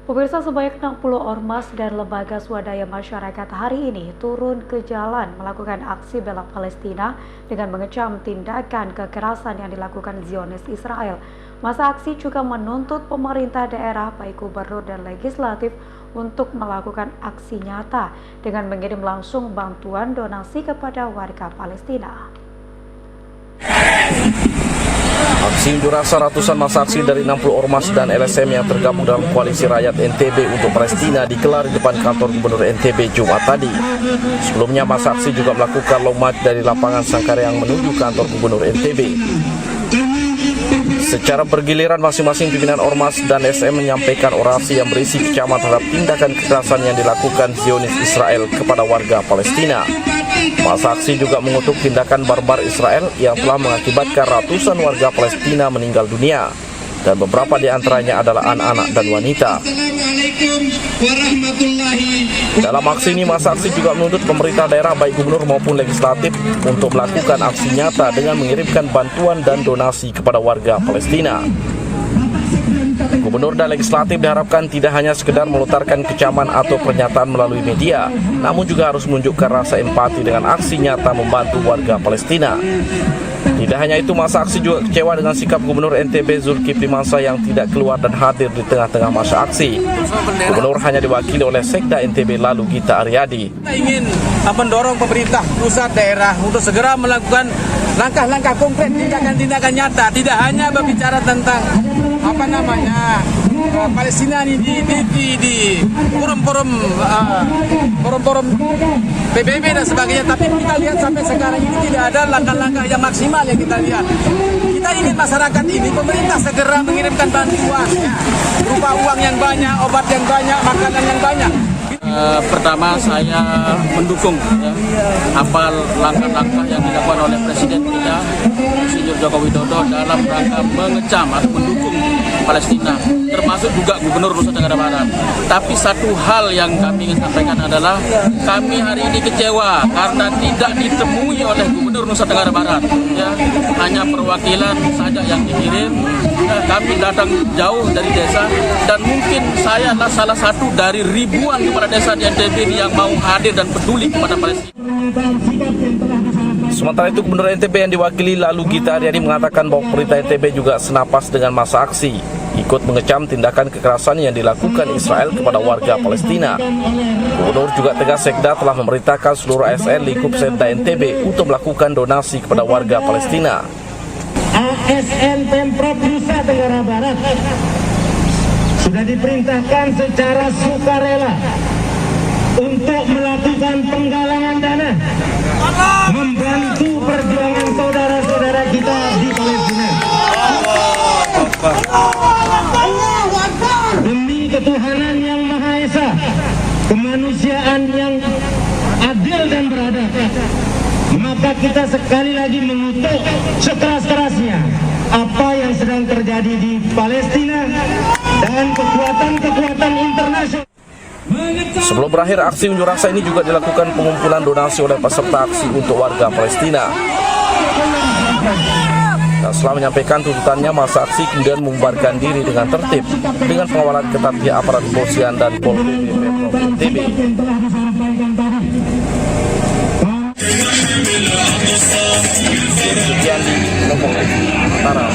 Pemirsa, sebanyak 60 ormas dan lembaga swadaya masyarakat hari ini turun ke jalan melakukan aksi bela Palestina dengan mengecam tindakan kekerasan yang dilakukan Zionis Israel. Masa aksi juga menuntut pemerintah daerah, baik gubernur dan legislatif, untuk melakukan aksi nyata dengan mengirim langsung bantuan donasi kepada warga Palestina. Aksi unjuk rasa ratusan masa aksi dari 60 ormas dan LSM yang tergabung dalam Koalisi Rakyat NTB untuk Palestina digelar di depan kantor Gubernur NTB Jumat tadi. Sebelumnya masa aksi juga melakukan long march dari lapangan Sangkareang menuju kantor Gubernur NTB. Secara bergiliran masing-masing pimpinan ormas dan SM menyampaikan orasi yang berisi kecaman terhadap tindakan kekerasan yang dilakukan Zionis Israel kepada warga Palestina. Masa aksi juga mengutuk tindakan barbar Israel yang telah mengakibatkan ratusan warga Palestina meninggal dunia, dan beberapa di antaranya adalah anak-anak dan wanita. Dalam aksi ini, masa aksi juga menuntut pemerintah daerah, baik gubernur maupun legislatif, untuk melakukan aksi nyata dengan mengirimkan bantuan dan donasi kepada warga Palestina. Gubernur dan legislatif diharapkan tidak hanya sekedar melontarkan kecaman atau pernyataan melalui media, namun juga harus menunjukkan rasa empati dengan aksi nyata membantu warga Palestina. Tidak hanya itu, masa aksi juga kecewa dengan sikap Gubernur NTB Zulkifli Mansyah yang tidak keluar dan hadir di tengah-tengah masa aksi. Gubernur hanya diwakili oleh Sekda NTB Lalu Gita Aryadi. Kita ingin mendorong pemerintah pusat daerah untuk segera melakukan langkah-langkah konkret, tindakan-tindakan nyata, tidak hanya berbicara tentang Palestina ini di forum-forum PBB dan sebagainya, tapi kita lihat sampai sekarang ini tidak ada langkah-langkah yang maksimal yang kita lihat. Kita ingin masyarakat ini, pemerintah segera mengirimkan bantuan, berupa uang yang banyak, obat yang banyak, makanan yang banyak. Pertama, saya mendukung apa langkah-langkah yang dilakukan oleh Presiden kita, Insinyur Joko Widodo, dalam rangka mengecam atau mendukung Palestina, termasuk juga Gubernur Nusa Tenggara Barat. Tapi satu hal yang kami ingin sampaikan adalah kami hari ini kecewa karena tidak ditemui oleh Gubernur Nusa Tenggara Barat. Hanya perwakilan saja yang dikirim. Kami datang jauh dari desa, dan mungkin saya adalah salah satu dari ribuan kepala desa di NTB yang mau hadir dan peduli kepada Palestina. Sementara itu, Gubernur NTB yang diwakili Lalu Gita Aryadi mengatakan bahwa pemerintah NTB juga senapas dengan masa aksi, ikut mengecam tindakan kekerasan yang dilakukan Israel kepada warga Palestina. Gubernur juga tegas Sekda telah memerintahkan seluruh ASN lingkup Sekda NTB untuk melakukan donasi kepada warga Palestina. ASN Pemprov Nusa Tenggara Barat sudah diperintahkan secara sukarela untuk melakukan penggalangan dana, membantu perjuangan saudara-saudara kita di Palestina. Demi ketuhanan yang Maha Esa, kemanusiaan yang adil dan beradab, maka kita sekali lagi mengutuk sekeras-kerasnya apa yang sedang terjadi di Palestina dan kekuatan-kekuatan internasional. Sebelum berakhir aksi unjuk rasa ini juga dilakukan pengumpulan donasi oleh peserta aksi untuk warga Palestina. Dan setelah menyampaikan tuntutannya, masa aksi kemudian membubarkan diri dengan tertib dengan pengawalan ketat pihak aparat kepolisian dan Pol PP Pemprov NTB. Sekian di Lombok Utara.